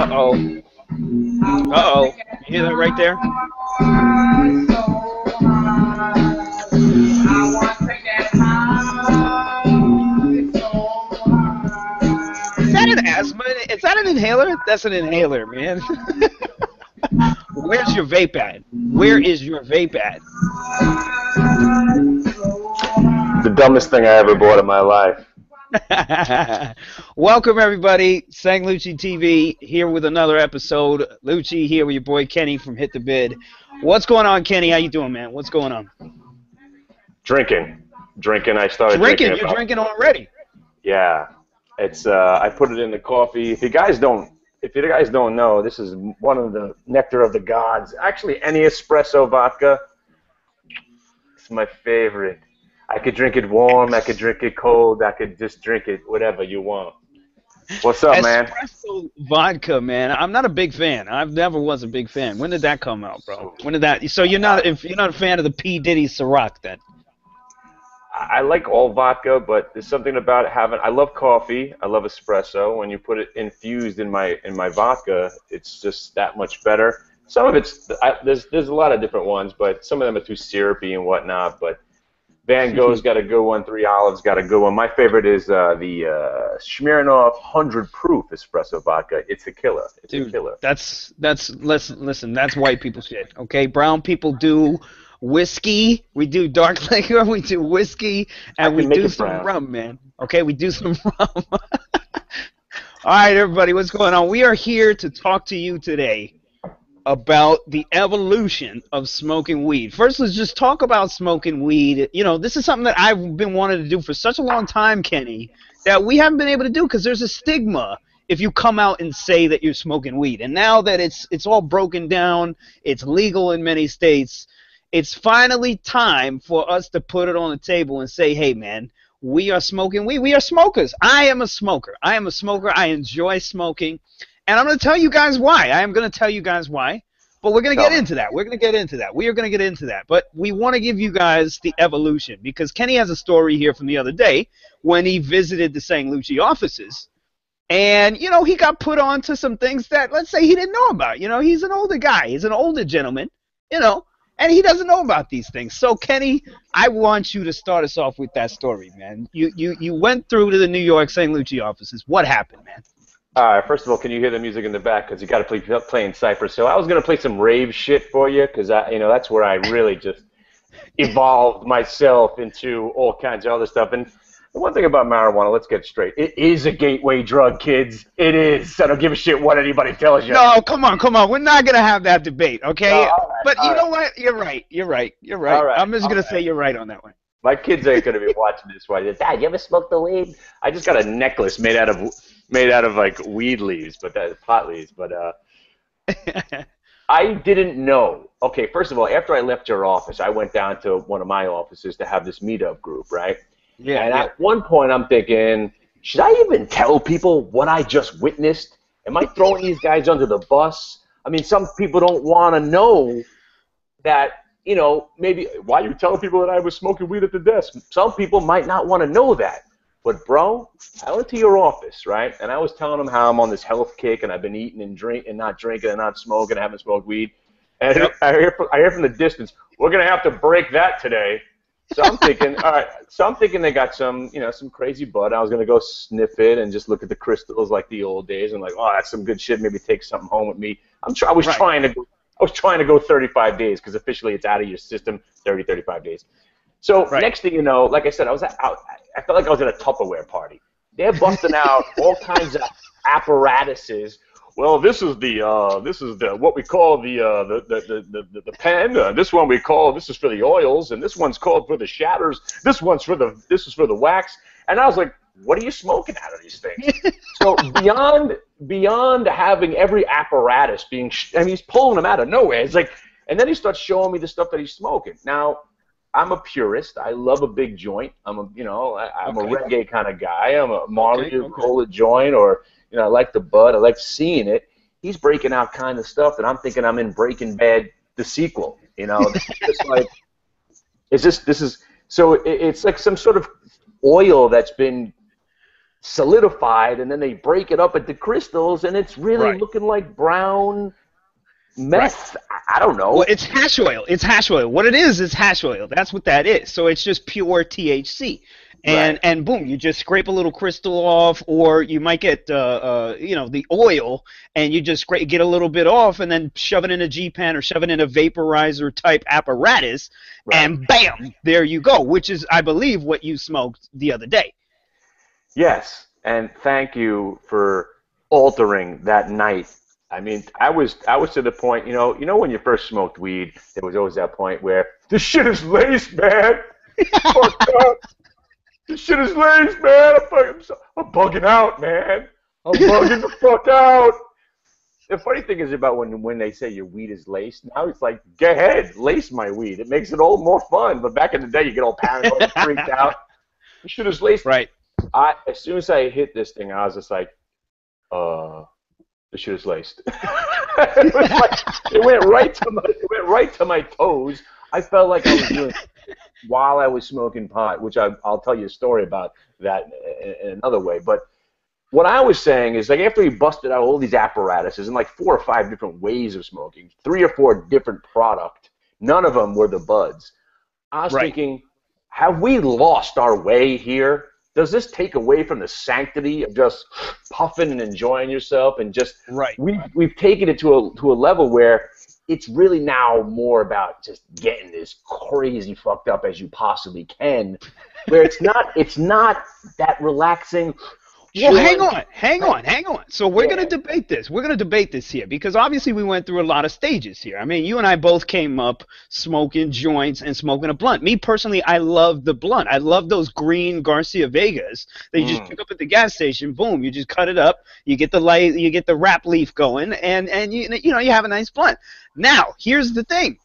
Uh-oh. Uh-oh. You hear that right there? Is that an asthma? Is that an inhaler? That's an inhaler, man. Where's your vape at? Where is your vape at? The dumbest thing I ever bought in my life. Welcome, everybody. Sang Lucci TV here with another episode. Lucci here with your boy Kenny from Hit the Bid. What's going on, Kenny? How you doing, man? What's going on? Drinking. I started drinking. You're drinking already? Yeah. It's I put it in the coffee. If you guys don't know, this is one of the nectar of the gods. Actually, any espresso vodka, it's my favorite. I could drink it warm, I could drink it cold, I could just drink it whatever you want. What's up, man? Espresso vodka, man. I'm not a big fan. I've never was a big fan. When did that come out, bro? When did that? So you're not a fan of the P. Diddy Ciroc then? I like all vodka, but there's something about having. I love coffee. I love espresso. When you put it infused in my vodka, it's just that much better. Some of it's there's a lot of different ones, but some of them are too syrupy and whatnot. But Van Gogh's got a good one. Three Olives got a good one. My favorite is the Smirnoff 100 proof espresso vodka. It's a killer. It's a killer. That's listen. That's white people shit. Okay, brown people do whiskey, we do dark liquor, we do whiskey, and we do some rum, man. Okay, we do some rum. All right, everybody, what's going on? We are here to talk to you today about the evolution of smoking weed. First, let's just talk about smoking weed. You know, this is something that I've been wanting to do for such a long time, Kenny, that we haven't been able to do because there's a stigma if you come out and say that you're smoking weed. And now that it's all broken down, it's legal in many states, it's finally time for us to put it on the table and say, hey, man, we are smoking weed. We are smokers. I am a smoker. I enjoy smoking. And I'm going to tell you guys why. I am going to tell you guys why. But we're going to get into that. We are going to get into that. But we want to give you guys the evolution because Kenny has a story here from the other day when he visited the Sang Lucci offices. And, you know, he got put on to some things that, let's say, he didn't know about. You know, he's an older guy. He's an older gentleman, you know. And he doesn't know about these things. So, Kenny, I want you to start us off with that story, man. You went through to the New York Sang Lucci offices. What happened, man? First of all, can you hear the music in the back? Because you got to play in Cypress. So I was going to play some rave shit for you because, that's where I really just evolved myself into all kinds of other stuff. And the one thing about marijuana, let's get straight. It is a gateway drug, kids. It is. I don't give a shit what anybody tells you. No, come on. We're not going to have that debate, okay? No, but you know what? You're right. All right, I'm just going to say you're right on that one. My kids ain't going to be watching this one. Dad, you ever smoked the weed? I just got a necklace made out of like weed leaves, but that's pot leaves. But I didn't know. Okay, first of all, after I left your office, I went down to one of my offices to have this meetup group, right? Yeah. And at one point, I'm thinking, should I even tell people what I just witnessed? Am I throwing these guys under the bus? I mean, some people don't want to know that, you know, maybe, why are you telling people that I was smoking weed at the desk? Some people might not want to know that. But, bro, I went to your office, right? And I was telling them how I'm on this health kick and I've been eating and not drinking and not smoking. I haven't smoked weed. And I hear from the distance, we're going to have to break that today. So I'm thinking, all right. So I'm thinking they got some crazy bud. I was gonna go sniff it and just look at the crystals like the old days, and like, oh, that's some good shit. Maybe take something home with me. I was trying to go 35 days because officially it's out of your system 35 days. So next thing you know, like I said, I felt like I was at a Tupperware party. They're busting out all kinds of apparatuses. Well, this is what we call the pen. This one this is for the oils, and this one's called for the shatters. This is for the wax. And I was like, what are you smoking out of these things? So beyond having every apparatus being, he's pulling them out of nowhere. It's like, and then he starts showing me the stuff that he's smoking. Now, I'm a purist. I love a big joint. I'm a reggae kind of guy. I'm a Marley Cola joint, or I like the bud. I like seeing it. He's breaking out kind of stuff that I'm thinking I'm in Breaking Bad, the sequel. It's like, this is so it's like some sort of oil that's been solidified, and then they break it up into crystals, and it's really looking like brown meth. I don't know. Well, it's hash oil. It's hash oil. What it is hash oil. That's what that is. So it's just pure THC. And boom, you just scrape a little crystal off, or you might get the oil, and you just get a little bit off, and then shove it in a G-pen or shove it in a vaporizer type apparatus, and bam, there you go. Which is, I believe, what you smoked the other day. Yes, and thank you for altering that night. I mean, I was to the point, you know when you first smoked weed, there was always that point where this shit is laced, man. Fucked up. This shit is laced, man. I'm bugging out, man. I'm bugging the fuck out. The funny thing is about when they say your weed is laced, now it's like, go ahead, lace my weed. It makes it all more fun. But back in the day, you get all paranoid and freaked out. This shit is laced. Right. As soon as I hit this thing, I was just like, this shit is laced. It went right to my toes. I felt like I was doing while I was smoking pot, which I'll tell you a story about that in another way. But what I was saying is, like, after we busted out all these apparatuses and like 4 or 5 different ways of smoking, 3 or 4 different product, none of them were the buds. I was thinking, have we lost our way here? Does this take away from the sanctity of just puffing and enjoying yourself, and just we've taken it to a level where it's really now more about just getting as crazy fucked up as you possibly can, where it's not that relaxing. Well, hang on. So we're going to debate this. We're going to debate this here, because obviously we went through a lot of stages here. I mean, you and I both came up smoking joints and smoking a blunt. Me personally, I love the blunt. I love those green Garcia Vegas that you just pick up at the gas station. Boom, you just cut it up. You get the light, you get the wrap leaf going, and you have a nice blunt. Now, here's the thing.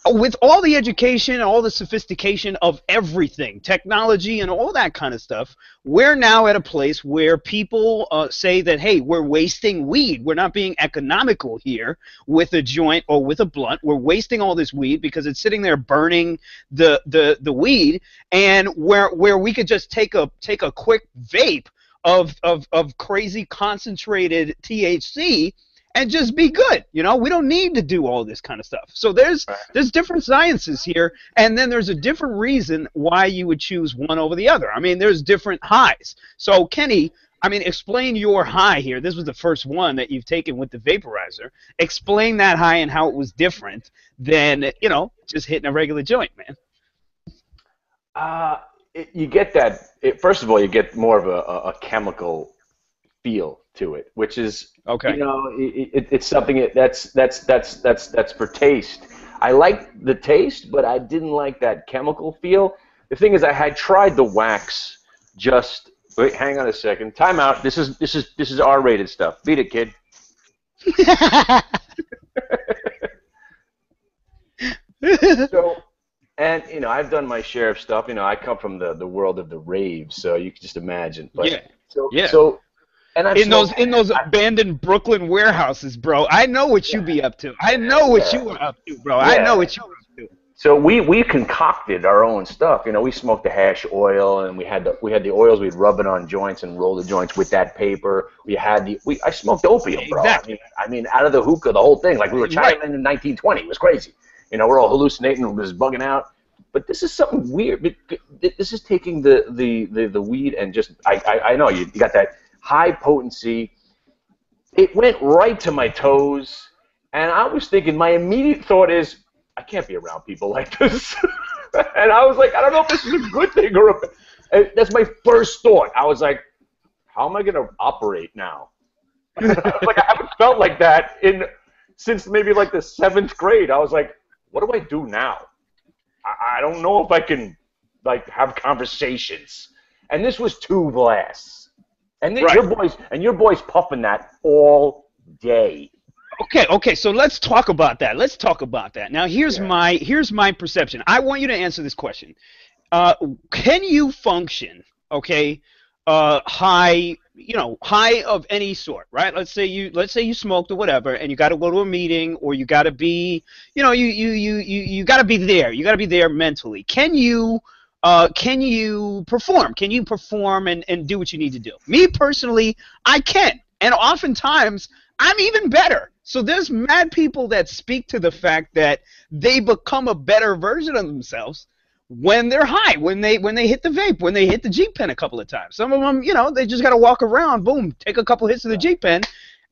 With all the education, all the sophistication of everything, technology and all that kind of stuff, we're now at a place where people say that, hey, we're wasting weed. We're not being economical here with a joint or with a blunt. We're wasting all this weed because it's sitting there burning the weed, and where we could just take a quick vape of crazy concentrated THC and just be good. We don't need to do all this kind of stuff. So there's different sciences here, and then there's a different reason why you would choose one over the other. I mean, there's different highs. So Kenny, I mean, explain your high here. This was the first one that you've taken with the vaporizer. Explain that high and how it was different than, just hitting a regular joint, man. You get that. First of all, you get more of a chemical feel to it, which is it's something that's for taste. I like the taste, but I didn't like that chemical feel. The thing is, I had tried the wax. Wait, hang on a second. Time out. This is R-rated stuff. Beat it, kid. So, and I've done my share of stuff. I come from the world of the raves, so you can just imagine. But, So. And in those abandoned Brooklyn warehouses, bro. I know what you be up to. I know what you were up to, bro. I know what you were up to. So we concocted our own stuff. We smoked the hash oil, and we had the oils. We'd rub it on joints and roll the joints with that paper. I smoked opium, bro. Exactly. I mean, out of the hookah, the whole thing. Like we were Chinamen in 1920. It was crazy. We're all hallucinating, was bugging out. But this is something weird. This is taking the weed and just I know you got that high potency. It went right to my toes, and I was thinking, my immediate thought is, I can't be around people like this. And I was like, I don't know if this is a good thing or that's my first thought. I was like, how am I going to operate now? Like, I haven't felt like that since maybe like the 7th grade. I was like, what do I do now? I don't know if I can have conversations. And this was 2 blasts. And then your boys puffing that all day. Okay. So let's talk about that. Now here's my perception. I want you to answer this question. Can you function, high of any sort, right? Let's say you smoked or whatever, and you got to go to a meeting, or you got to be, you got to be there. You got to be there mentally. Can you can you perform? Can you perform and do what you need to do? Me personally, I can. And oftentimes, I'm even better. So there's mad people that speak to the fact that they become a better version of themselves when they're high, when they hit the vape, when they hit the G pen a couple of times. Some of them, they just got to walk around, boom, take a couple hits of the G pen,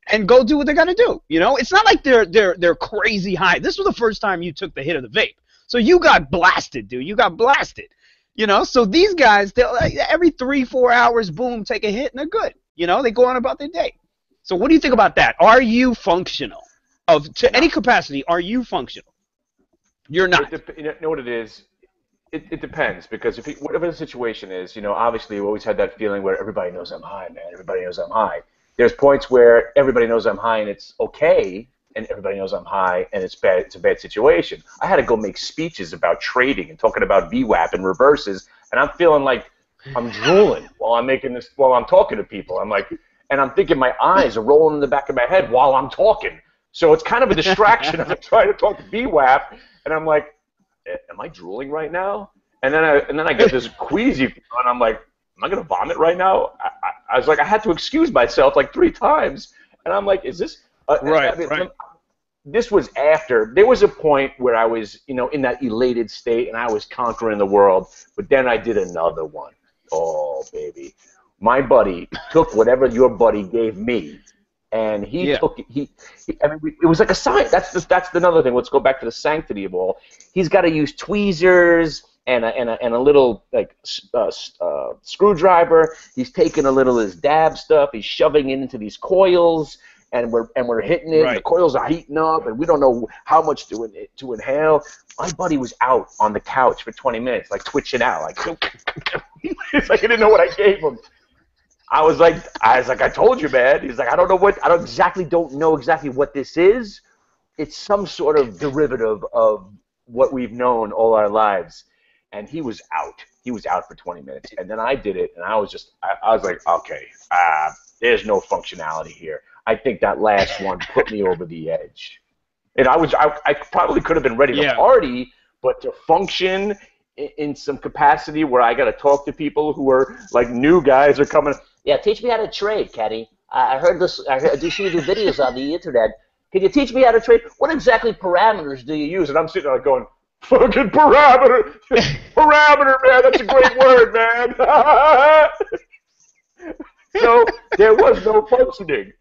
and go do what they got to do. It's not like they're crazy high. This was the first time you took the hit of the vape, so you got blasted, dude. You got blasted. So these guys, they'll every 3-4 hours, boom, take a hit, and they're good. They go on about their day. So what do you think about that? Are you functional? To any capacity, are you functional? You're not. You know what it is? It depends, because whatever the situation is, obviously we always had that feeling where everybody knows I'm high, man. Everybody knows I'm high. There's points where everybody knows I'm high and it's okay, and everybody knows I'm high and it's bad. It's a bad situation. I had to go make speeches about trading and talking about VWAP and reverses, and I'm feeling like I'm drooling while I'm talking to people. I'm like, and I'm thinking my eyes are rolling in the back of my head while I'm talking. So it's kind of a distraction. I'm trying to talk to VWAP, and I'm like, am I drooling right now? And then I get this queasy feeling, and I'm like, am I gonna vomit right now? I was like, I had to excuse myself like 3 times, and I'm like, is this right? This was after. There was a point where I was, in that elated state, and I was conquering the world. But then I did another one. Oh, baby. My buddy took whatever your buddy gave me, and he took it. It was like a sign. That's another thing. Let's go back to the sanctity of all. He's got to use tweezers and a little screwdriver. He's taking a little of his dab stuff. He's shoving it into these coils, and we're hitting it. Right. The coils are heating up, and we don't know how much to inhale. My buddy was out on the couch for 20 minutes, like twitching out, like it's like I didn't know what I gave him. I was like, I told you, man. He's like, I don't know exactly what this is. It's some sort of derivative of what we've known all our lives. And he was out. He was out for 20 minutes. And then I did it, and I was like, okay, there's no functionality here. I think that last one put me over the edge. And I probably could have been ready to party, but to function in some capacity where I got to talk to people who are like new guys are coming. Yeah, teach me how to trade, Kenny. I heard this. I do see you do videos on the internet. Can you teach me how to trade? What exactly parameters do you use? And I'm sitting there going, fucking parameter, parameter, man. That's a great word, man. So there was no functioning.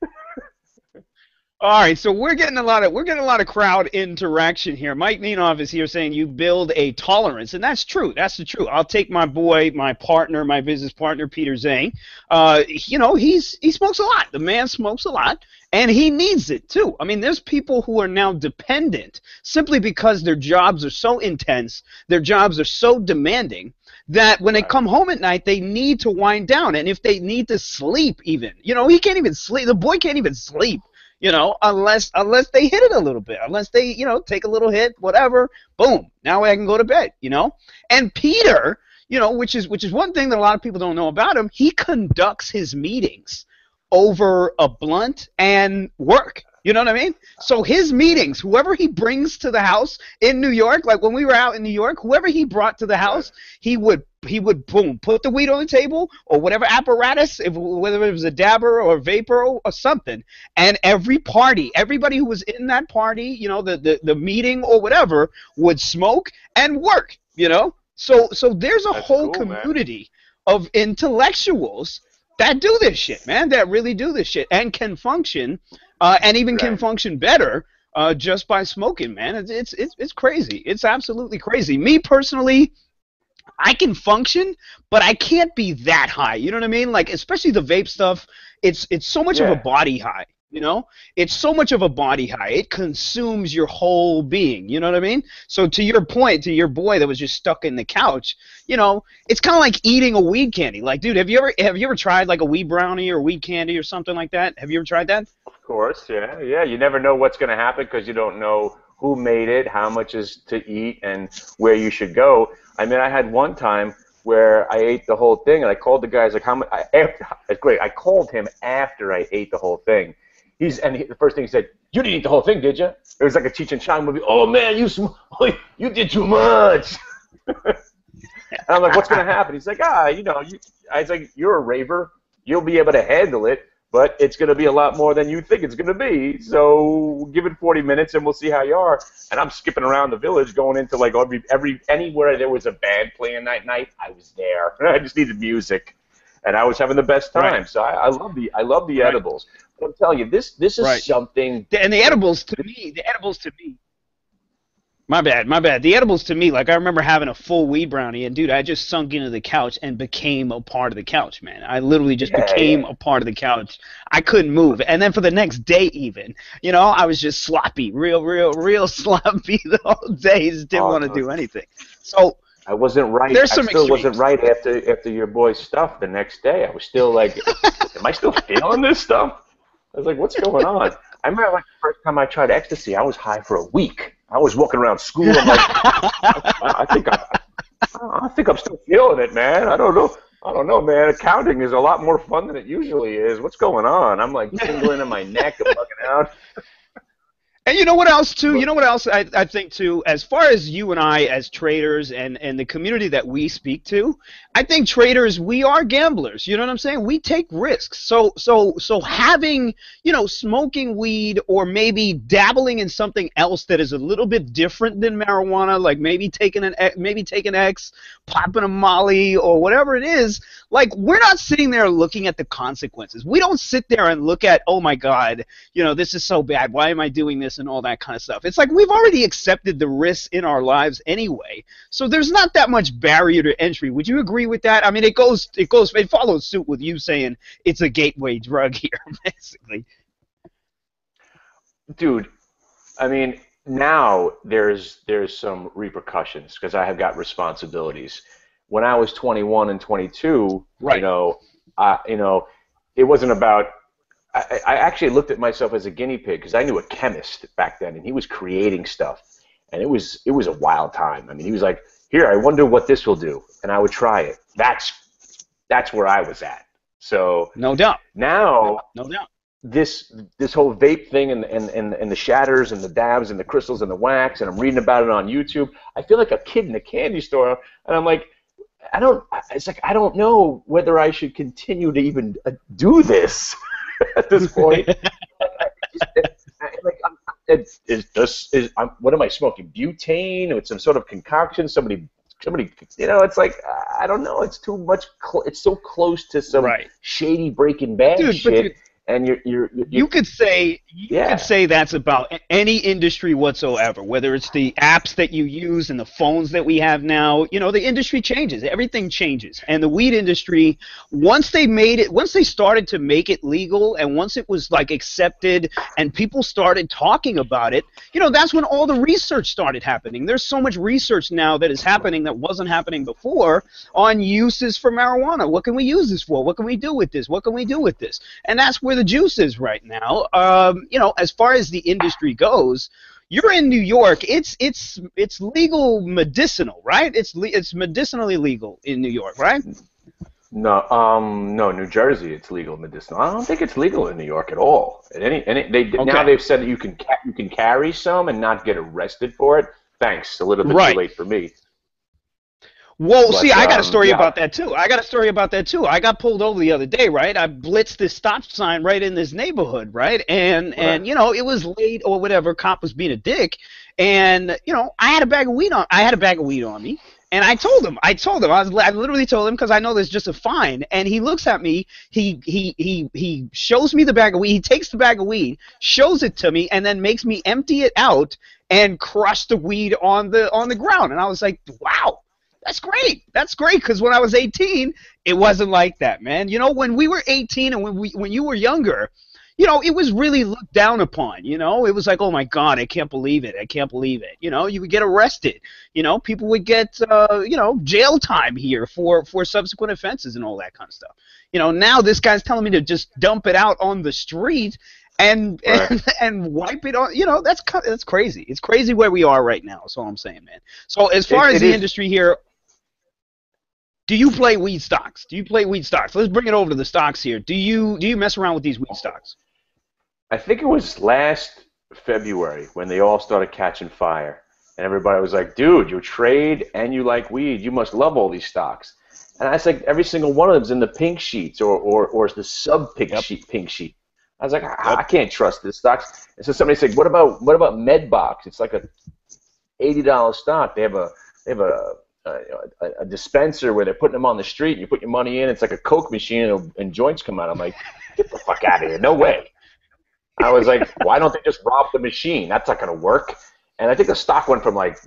All right, so we're getting a lot of crowd interaction here. Mike Ninoff is here saying you build a tolerance, and that's true. That's the truth. I'll take my boy, my partner, my business partner, Peter Zhang. He smokes a lot. The man smokes a lot, and he needs it too. I mean, there's people who are now dependent simply because their jobs are so intense, their jobs are so demanding, that when they come home at night, they need to wind down. And if they need to sleep even, he can't even sleep. The boy can't even sleep. Unless they hit it a little bit, unless they, take a little hit, whatever, boom, now I can go to bed, And Peter, which is one thing that a lot of people don't know about him, he conducts his meetings over a blunt and work. You know what I mean? So his meetings, whoever he brings to the house in New York, like when we were out in New York, whoever he brought to the house, he would boom, put the weed on the table or whatever apparatus, whether it was a dabber or vapor or something, and everybody who was in that party, the meeting or whatever, would smoke and work, So there's a whole community of intellectuals that do this shit, man, that really do this shit and can function, and even can function better just by smoking, man. It's crazy. It's absolutely crazy. Me personally, I can function, but I can't be that high. You know what I mean? Like, especially the vape stuff, it's so much of a body high. It's so much of a body high. It consumes your whole being. You know what I mean? So to your point, to your boy that was just stuck in the couch, it's kind of like eating a weed candy. Like, dude, have you ever tried like a weed brownie or weed candy or something like that? Have you ever tried that? Of course, yeah. You never know what's going to happen because you don't know who made it, how much is to eat, and where you should go. I mean, I had one time where I ate the whole thing, and I called the guys like, how much? It's great. I called him after I ate the whole thing. The first thing he said, "You didn't eat the whole thing, did you?" It was like a Cheech and Chong movie. Oh man, you did too much. I'm like, what's going to happen? He's like, I was like, you're a raver. You'll be able to handle it, but it's going to be a lot more than you think it's going to be. So give it 40 minutes and we'll see how you are. And I'm skipping around the village going into like anywhere there was a band playing that night, I was there. I just needed music. And I was having the best time. Right. So I love the edibles. But I'm telling you, this is something. And the edibles to me, My bad. The edibles to me, like I remember having a full weed brownie, and dude, I just sunk into the couch and became a part of the couch, man. I literally just became a part of the couch. I couldn't move, and then for the next day, even, I was just sloppy, real sloppy the whole day. Just didn't want to do anything. So I wasn't right. I still wasn't right after your boy's stuff the next day. I was still like, am I still feeling this stuff? I was like, what's going on? I remember like the first time I tried ecstasy, I was high for a week. I was walking around school. I'm like, I think I'm still feeling it, man. I don't know, man. Accounting is a lot more fun than it usually is. What's going on? I'm like tingling in my neck and bugging out. And you know what else, too? You know what else I think, too? As far as you and I as traders and the community that we speak to, I think traders, we are gamblers. You know what I'm saying? We take risks. So having, smoking weed or maybe dabbling in something else that is a little bit different than marijuana, like maybe taking X, popping a Molly or whatever it is, like we're not sitting there looking at the consequences. We don't sit there and look at, oh, my God, this is so bad. Why am I doing this? And all that kind of stuff. It's like we've already accepted the risks in our lives anyway, so there's not that much barrier to entry. Would you agree with that? I mean, it follows suit with you saying it's a gateway drug here, basically. Dude, I mean, now there's some repercussions because I have got responsibilities. When I was 21 and 22, it wasn't about. I actually looked at myself as a guinea pig because I knew a chemist back then, and he was creating stuff, and it was a wild time. I mean, he was like, "Here, I wonder what this will do," and I would try it. That's where I was at. So no doubt. Now, this whole vape thing and the shatters and the dabs and the crystals and the wax, and I'm reading about it on YouTube. I feel like a kid in a candy store, and I'm like, I don't know whether I should continue to even do this. At this point, what am I smoking? Butane or some sort of concoction? Somebody, it's like I don't know. It's too much. It's so close to some shady Breaking Bad shit. And you could say that's about any industry whatsoever, whether it's the apps that you use and the phones that we have now. The industry changes, everything changes, and the weed industry, once they started to make it legal, and once it was like accepted and people started talking about it, that's when all the research started happening. There's so much research now that is happening that wasn't happening before on uses for marijuana. What can we use this for? What can we do with this? What can we do with this? And that's where the juice is right now. As far as the industry goes, you're in New York. It's legal medicinal, right? It's medicinally legal in New York, right? No, New Jersey, it's legal medicinal. I don't think it's legal in New York at all. Now they've said that you can carry some and not get arrested for it. Thanks, a little bit too late for me. Well, see, I got a story about that too. I got pulled over the other day, right? I blitzed this stop sign right in this neighborhood, right? And it was late or whatever. Cop was being a dick, and I had a bag of weed on me, and I told him. I literally told him because I know there's just a fine, and he looks at me. He shows me the bag of weed. He takes the bag of weed, shows it to me, and then makes me empty it out and crush the weed on the ground. And I was like, wow. That's great. That's great because when I was 18, it wasn't like that, man. When we were 18 and when you were younger, it was really looked down upon. It was like, oh my God, I can't believe it. You would get arrested. People would get jail time here for subsequent offenses and all that kind of stuff. Now this guy's telling me to just dump it out on the street and wipe it on. That's crazy. It's crazy where we are right now. That's all I'm saying, man. So as far as the industry here. Do you play weed stocks? Let's bring it over to the stocks here. Do you mess around with these weed stocks? I think it was last February when they all started catching fire. And everybody was like, dude, you trade and you like weed. You must love all these stocks. And I said, every single one of them's in the pink sheets or the sub-pink sheet, pink sheet. I was like, I can't trust this stocks. And so somebody said, what about Medbox? It's like a $80 stock. They have a dispenser where they're putting them on the street. You put your money in. It's like a Coke machine, and joints come out. I'm like, get the fuck out of here. No way. I was like, why don't they just rob the machine? That's not going to work. And I think the stock went from like,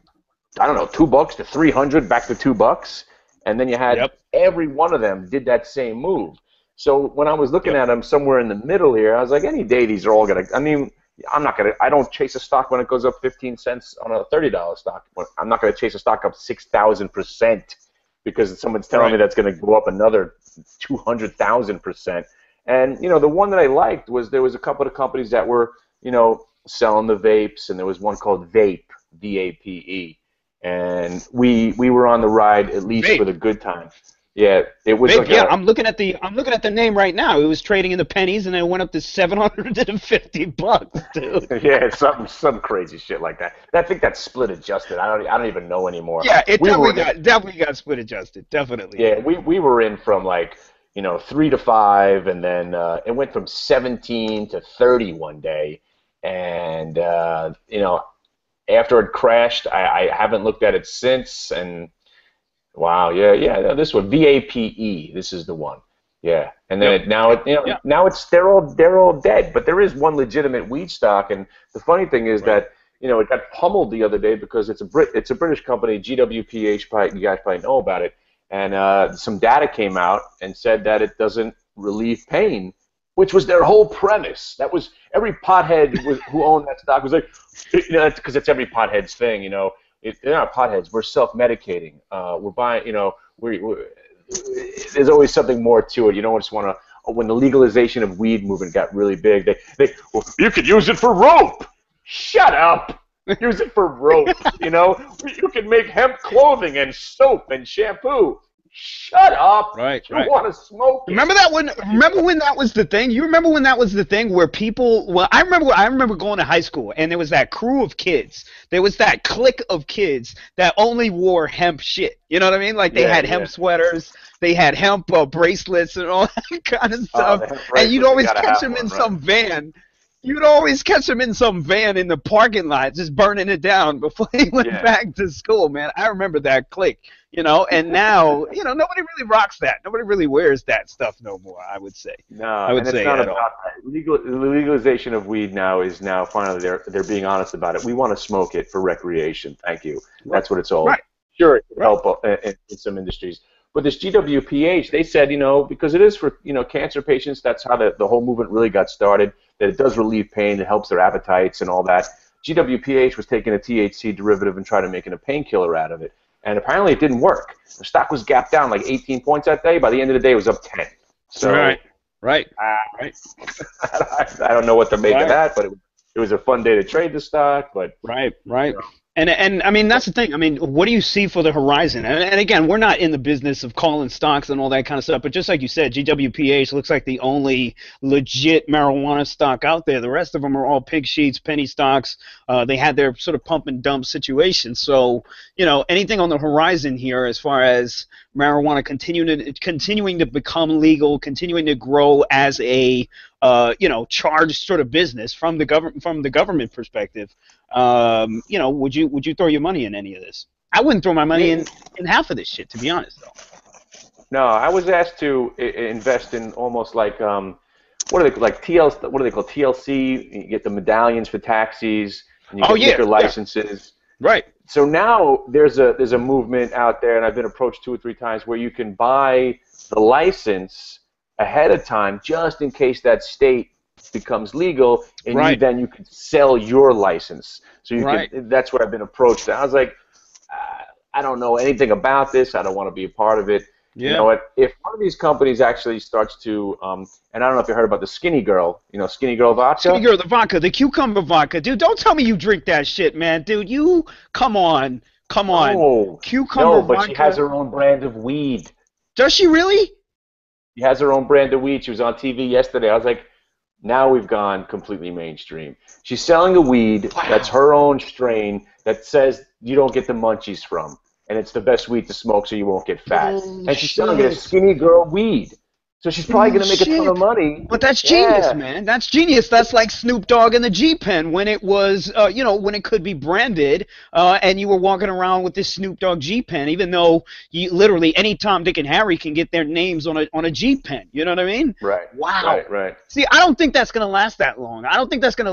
I don't know, $2 to 300, back to $2. And then you had every one of them did that same move. So when I was looking at them somewhere in the middle here, I was like, any day these are all going to, I mean, I don't chase a stock when it goes up 15 cents on a $30 stock. I'm not going to chase a stock up 6,000% because someone's telling me that's going to go up another 200,000%. And, you know, the one that I liked was there was a couple of companies that were, you know, selling the vapes, and there was one called Vape, V-A-P-E. And we were on the ride at least for the good time. Yeah, it was. Like I'm looking at the name right now. It was trading in the pennies, and it went up to $750, dude. Yeah, some crazy shit like that. I think that's split adjusted. I don't even know anymore. Yeah, it definitely got split adjusted. Definitely. Yeah, we were in from like 3 to 5, and then it went from 17 to 30 one day, and after it crashed, I haven't looked at it since, and. Wow, yeah, this one, VAPE, this is the one. Yeah. And then now they're all dead, but there is one legitimate weed stock, and the funny thing is that, it got pummeled the other day because it's a British company, GWPH, you guys probably know about it, and some data came out and said that it doesn't relieve pain, which was their whole premise. That was every pothead who owned that stock was like, that's because it's every pothead's thing, they're not potheads. We're self-medicating. We're buying. There's always something more to it. You don't just want to. When the legalization of weed movement got really big, well, you could use it for rope. Shut up. Use it for rope. You can make hemp clothing and soap and shampoo. Shut up. Right. You want to smoke it. Remember when that was the thing? You remember when that was the thing where people, well, I remember going to high school, and there was that crew of kids. There was that clique of kids that only wore hemp shit. You know what I mean? Like they had hemp sweaters, they had hemp bracelets and all that kind of stuff. And you'd always catch them in some van. You'd always catch them in some van in the parking lot, just burning it down before he went back to school, man. I remember that clique, and now, nobody really rocks that. Nobody really wears that stuff no more, I would say. No, I would say it's not about that. The legalization of weed now is finally they're being honest about it. We want to smoke it for recreation. Thank you. That's what it's all about. Sure, it can help in some industries. But this GWPH, they said, because it is for, cancer patients, that's how the whole movement really got started, that it does relieve pain, it helps their appetites and all that. GWPH was taking a THC derivative and trying to make a painkiller out of it. And apparently it didn't work. The stock was gapped down like 18 points that day. By the end of the day, it was up 10. So, Right. I don't know what to make of that, but it was a fun day to trade the stock. But Right. And I mean, that's the thing. I mean, what do you see for the horizon? And again, we're not in the business of calling stocks and all that kind of stuff, but just like you said, GWPH looks like the only legit marijuana stock out there. The rest of them are all pig sheets, penny stocks. They had their sort of pump and dump situation. So, anything on the horizon here as far as marijuana continuing to become legal, continuing to grow as a charged sort of business from the government perspective. Would you throw your money in any of this? I wouldn't throw my money in half of this shit, to be honest, though. No, I was asked to invest in almost like what do they call TLC? You get the medallions for taxis, and you get liquor licenses. Right. So now there's a movement out there, and I've been approached 2 or 3 times where you can buy the license ahead of time just in case that state becomes legal, and then you can sell your license. So you can. That's what I've been approached. And I was like, I don't know anything about this. I don't want to be a part of it. Yeah. You know what? If one of these companies actually starts to, and I don't know if you heard about the Skinny Girl, Skinny Girl vodka. Skinny Girl, the vodka, the cucumber vodka, dude. Don't tell me you drink that shit, man, dude. Come on. No, cucumber but vodka. She has her own brand of weed. Does she really? She has her own brand of weed. She was on TV yesterday. I was like, Now we've gone completely mainstream. She's selling a weed that's her own strain that says you don't get the munchies from, and it's the best weed to smoke so you won't get fat. And she's selling it as skinny girl weed. So she's probably going to make a ton of money. But that's genius, man. That's genius. That's like Snoop Dogg and the G-Pen when it was, when it could be branded, and you were walking around with this Snoop Dogg G-Pen, even though you literally any Tom, Dick, and Harry can get their names on a G-Pen. You know what I mean? Right. Wow. Right. See, I don't think that's going to last that long. I think that's kind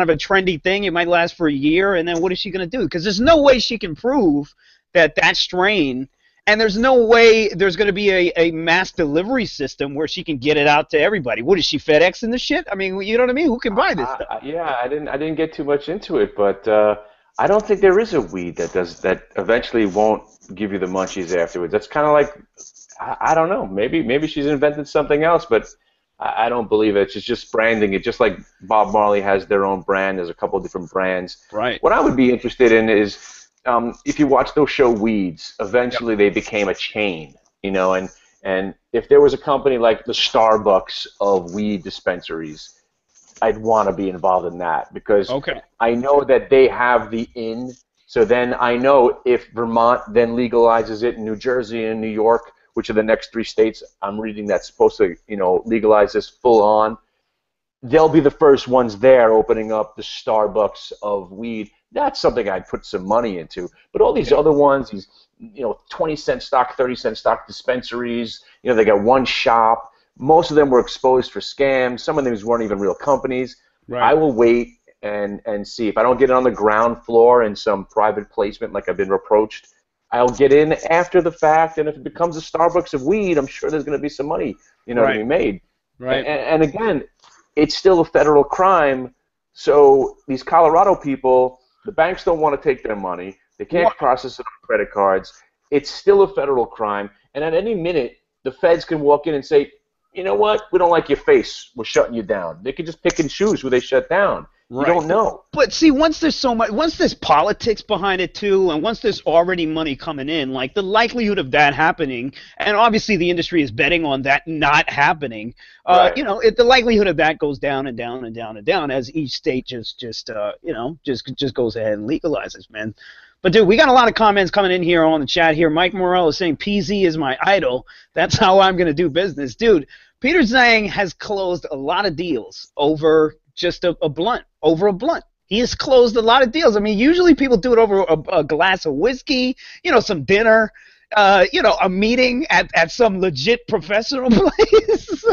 of a trendy thing. It might last for a year, and then what is she going to do? Because there's no way she can prove that strain. And there's no way there's going to be a mass delivery system where she can get it out to everybody. What is she, FedEx in the shit? I mean, you know what I mean? Who can buy this stuff? Yeah, I didn't get too much into it, but I don't think there is a weed that eventually won't give you the munchies afterwards. That's kind of like, I don't know. Maybe she's invented something else, but I don't believe it. She's just branding it, just like Bob Marley has their own brand. There's a couple of different brands. Right. What I would be interested in is, if you watch those show Weeds, eventually they became a chain, and if there was a company like the Starbucks of weed dispensaries, I'd want to be involved in that because I know that they have the in. So then I know if Vermont then legalizes it, New Jersey and New York, which are the next 3 states I'm reading that's supposed to, legalize this full on, they'll be the first ones there opening up the Starbucks of weed. That's something I'd put some money into. But all these other ones, these 20-cent stock, 30-cent stock dispensaries, they got one shop. Most of them were exposed for scams. Some of them weren't even real companies. Right. I will wait and see. If I don't get it on the ground floor in some private placement like I've been approached, I'll get in after the fact. And if it becomes a Starbucks of weed, I'm sure there's going to be some money to be made. Right. And again, it's still a federal crime. So these Colorado people, the banks don't want to take their money. They can't process it on credit cards. It's still a federal crime. And at any minute, the feds can walk in and say, you know what? We don't like your face. We're shutting you down. They can just pick and choose who they shut down. Right. You don't know. But see, once there's politics behind it too, and once there's already money coming in, like the likelihood of that happening, and obviously the industry is betting on that not happening. The likelihood of that goes down and down and down and down as each state just goes ahead and legalizes, man. But dude, we got a lot of comments coming in here on the chat here. Mike Morrell is saying PZ is my idol. That's how I'm gonna do business, dude. Peter Zhang has closed a lot of deals over just a blunt. He has closed a lot of deals. I mean, usually people do it over a glass of whiskey, some dinner, a meeting at some legit professional place.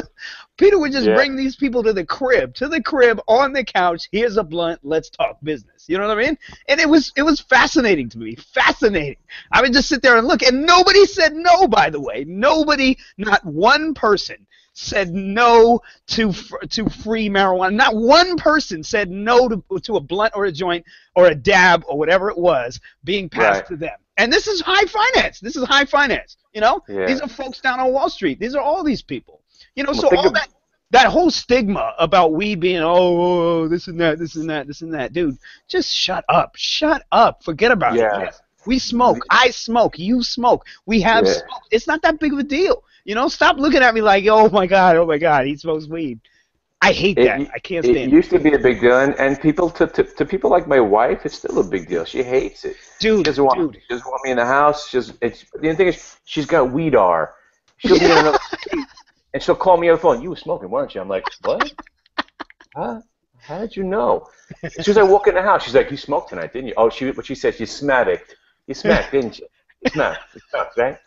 Peter would just bring these people to the crib on the couch. Here's a blunt. Let's talk business. You know what I mean? And it was fascinating to me. Fascinating. I would just sit there and look, and nobody said no. By the way, nobody, not one person said no to free marijuana. Not one person said no to a blunt or a joint or a dab or whatever it was being passed to them. And this is high finance. These are folks down on Wall Street. These are all these people. So all that whole stigma about weed being this and that, dude, just shut up. Forget about it. Yes. We smoke. I smoke. You smoke. We have smoke. It's not that big of a deal. Stop looking at me like, oh my God, he smokes weed. I hate that. I can't stand it. It used to be a big deal, and people to people like my wife, it's still a big deal. She hates it. Dude, she doesn't want me in the house. The thing is, she's got weed-ar. She'll be in another state, and she'll call me on the phone. You were smoking, weren't you? I'm like, what? Huh? How did you know? As soon as I walk in the house, she's like, you smoked tonight, didn't you? Oh, what she said, you smacked. You smacked, didn't you? You smacked, right?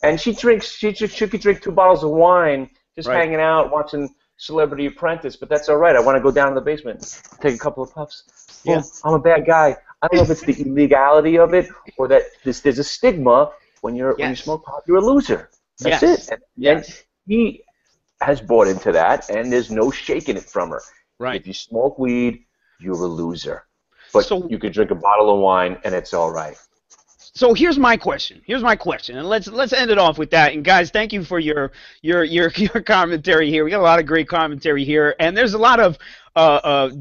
And she drinks. She could drink 2 bottles of wine, just hanging out, watching Celebrity Apprentice. But that's all right. I want to go down to the basement, take a couple of puffs. Yeah, I'm a bad guy. I don't know if it's the illegality of it or that there's a stigma when you smoke pot. You're a loser. That's it. And he has bought into that, and there's no shaking it from her. Right. If you smoke weed, you're a loser. But you could drink a bottle of wine, and it's all right. So here's my question, and let's end it off with that. And guys, thank you for your commentary here. We got a lot of great commentary here, and there's a lot of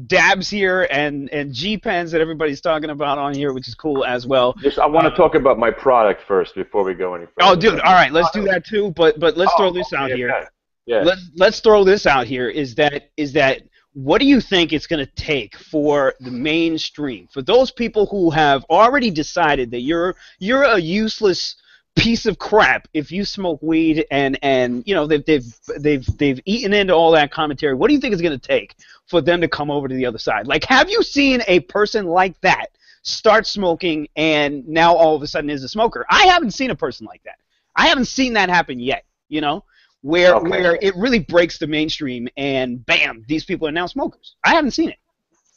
dabs here and G-pens that everybody's talking about on here, which is cool as well. I want to talk about my product first before we go any further. Oh, dude, all right, let's do that too. But let's throw this out here. Yeah. let's throw this out here. Is that what do you think it's going to take for the mainstream, for those people who have already decided that you're a useless piece of crap if you smoke weed, and you know they've eaten into all that commentary? What do you think it's going to take for them to come over to the other side? Like, have you seen a person like that start smoking and now all of a sudden is a smoker? I haven't seen a person like that. I haven't seen that happen yet, you know, where it really breaks the mainstream and bam, these people are now smokers. I haven't seen it.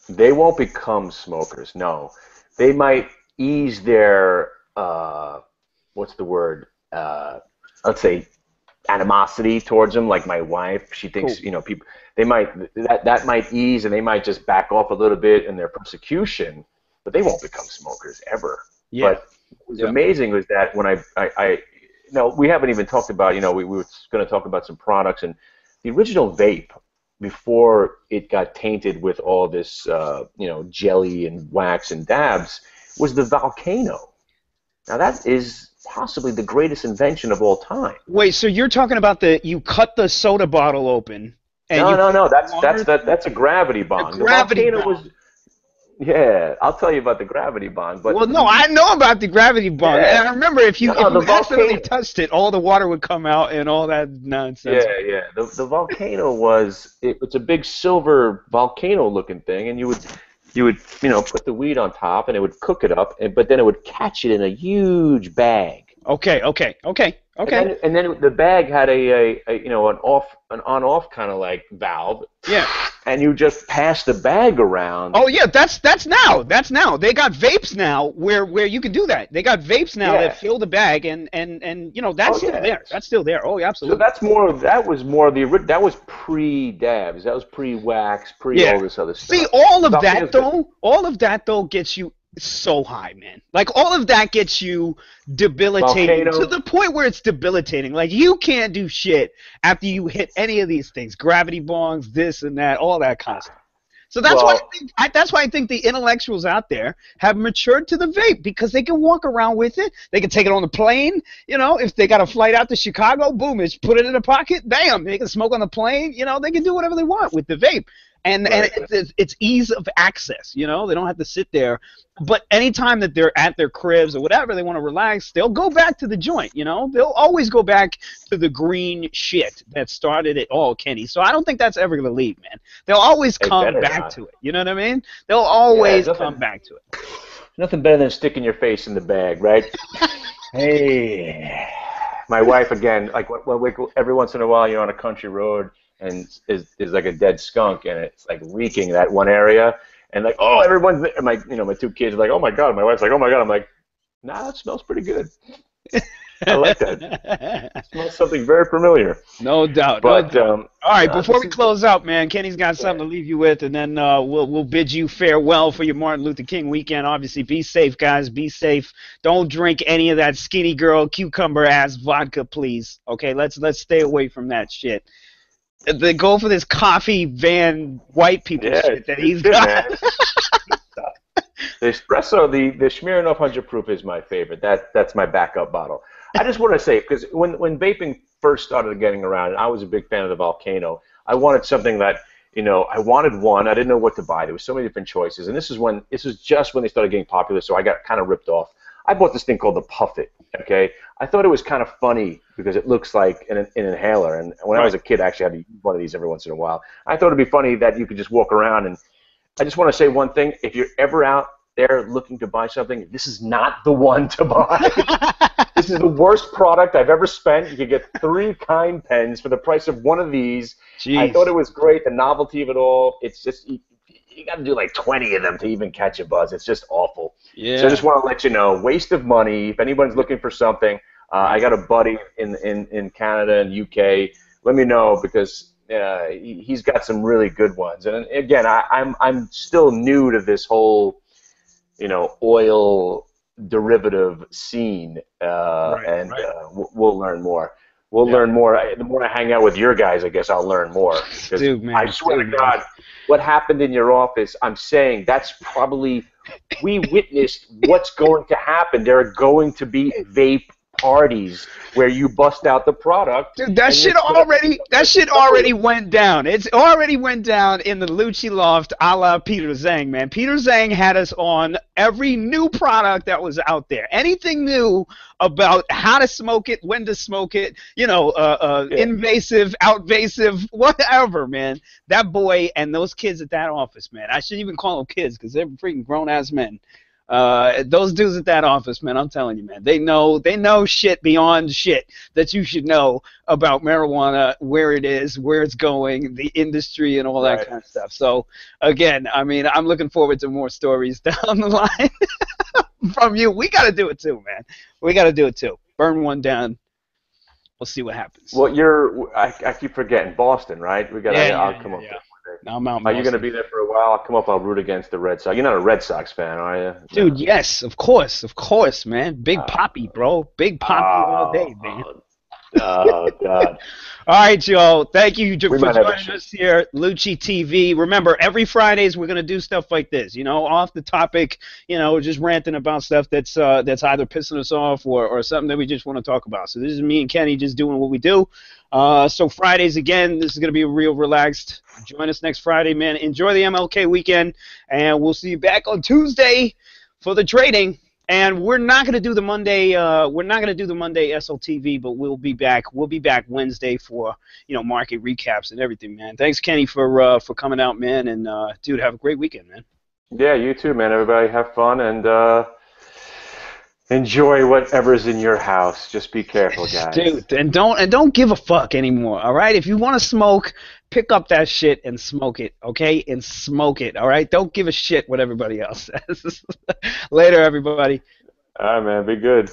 They won't become smokers, no. They might ease their, what's the word, let's say animosity towards them, like my wife. She thinks, you know, people, they might, that might ease, and they might just back off a little bit in their persecution, but they won't become smokers ever. Yeah. But what was amazing was that when I no, we haven't even talked about, you know, we were going to talk about some products, and the original vape, before it got tainted with all this, you know, jelly and wax and dabs, was the Volcano. Now that is possibly the greatest invention of all time. Wait, so you're talking about you cut the soda bottle open? And no, that's a gravity bong. The gravity Volcano was. Yeah, I'll tell you about the gravity bong. But well, no, I know about the gravity bong, and I remember if you accidentally touched it, all the water would come out and all that nonsense. Yeah. The Volcano was it's a big silver volcano-looking thing, and you would you know put the weed on top, and it would cook it up, but then it would catch it in a huge bag. Okay. And then the bag had a you know an on-off kind of like valve. Yeah. And you just pass the bag around. Oh yeah, that's now. They got vapes now where you can do that. They got vapes now that fill the bag, and you know that's still there. That's still there. Oh, yeah, absolutely. So that was pre-dabs. That was pre-wax, all this other stuff. See, all of that though gets you so high, man. Like, all of that gets you debilitating to the point where it's debilitating. Like, you can't do shit after you hit any of these things. Gravity bongs, this and that, all that kind of stuff. So that's why I think the intellectuals out there have matured to the vape, because they can walk around with it. They can take it on the plane. You know, if they got a flight out to Chicago, boom, just put it in a pocket, bam, they can smoke on the plane. You know, they can do whatever they want with the vape. And it's ease of access, you know. They don't have to sit there. But anytime that they're at their cribs or whatever, they want to relax, they'll go back to the joint, you know. They'll always go back to the green shit that started it all, Kenny. So I don't think that's ever going to leave, man. They'll always come back to it. You know what I mean? They'll always come back to it. Nothing better than sticking your face in the bag, right? Hey. My wife, again, like every once in a while you're on a country road, and is like a dead skunk, and it's like reeking that one area, and like, oh, everyone's, my two kids are like, oh my god, my wife's like, oh my god, I'm like, nah, that smells pretty good. I like that. It smells something very familiar. No doubt. But all right, before we close out, man, Kenny's got something to leave you with, and then we'll bid you farewell for your Martin Luther King weekend. Obviously, be safe, guys. Be safe. Don't drink any of that skinny girl cucumber ass vodka, please. Okay, let's stay away from that shit. They go for this coffee van white people shit that he's got. The espresso, the Smirnoff 100 proof is my favorite. That's my backup bottle. I just want to say, because when vaping first started getting around, and I was a big fan of the Volcano, I wanted something that, you know, I wanted one. I didn't know what to buy. There was so many different choices, and this is just when they started getting popular, so I got kind of ripped off. I bought this thing called the Puff-It, okay? I thought it was kind of funny because it looks like an inhaler, and when I was a kid, I actually had to use one of these every once in a while. I thought it'd be funny that you could just walk around, and I just want to say one thing. If you're ever out there looking to buy something, this is not the one to buy. This is the worst product I've ever spent. You could get 3 kind pens for the price of one of these. Jeez. I thought it was great, the novelty of it all. It's just... You got to do like 20 of them to even catch a buzz. It's just awful. Yeah. So I just want to let you know, waste of money. If anyone's looking for something, I got a buddy in Canada and UK. Let me know, because he's got some really good ones. And again, I'm still new to this whole, you know, oil derivative scene, we'll learn more. We'll learn more. The more I hang out with your guys, I guess I'll learn more. Dude, man, I swear to God, what happened in your office, I'm saying that's probably, we witnessed what's going to happen. There are going to be vape parties where you bust out the product. Dude, that shit already went down. It's already went down in the Lucci loft, a la Peter Zhang, man. Peter Zhang had us on every new product that was out there. Anything new about how to smoke it, when to smoke it, invasive, outvasive, whatever, man. That boy and those kids at that office, man. I shouldn't even call them kids because they're freaking grown-ass men. Those dudes at that office, man, I'm telling you, man, they know shit beyond shit that you should know about marijuana, where it is, where it's going, the industry, and all that kind of stuff. So, again, I mean, I'm looking forward to more stories down the line from you. We got to do it too, man. We got to do it too. Burn one down. We'll see what happens. Well, I keep forgetting Boston, right? I'll come up there. I'm out. Are you going to be there for a while? I'll come up. I'll root against the Red Sox. You're not a Red Sox fan, are you? Dude, no. Yes, of course, man. Big Poppy, bro. Big Poppy all day, man. Oh, God. All right, y'all. Thank you for joining us here, Lucci TV. Remember, every Fridays we're gonna do stuff like this. Off the topic. Just ranting about stuff that's either pissing us off or something that we just want to talk about. So this is me and Kenny just doing what we do. So Fridays again. This is gonna be real relaxed. Join us next Friday, man. Enjoy the MLK weekend, and we'll see you back on Tuesday for the trading. And we're not going to do the Monday. We're not going to do the Monday SLTV, but we'll be back. We'll be back Wednesday for market recaps and everything, man. Thanks, Kenny, for coming out, man. And dude, have a great weekend, man. Yeah, you too, man. Everybody have fun and enjoy whatever's in your house. Just be careful, guys. Dude, and don't give a fuck anymore. All right, if you want to smoke, pick up that shit and smoke it, okay? And smoke it, all right? Don't give a shit what everybody else says. Later, everybody. All right, man. Be good.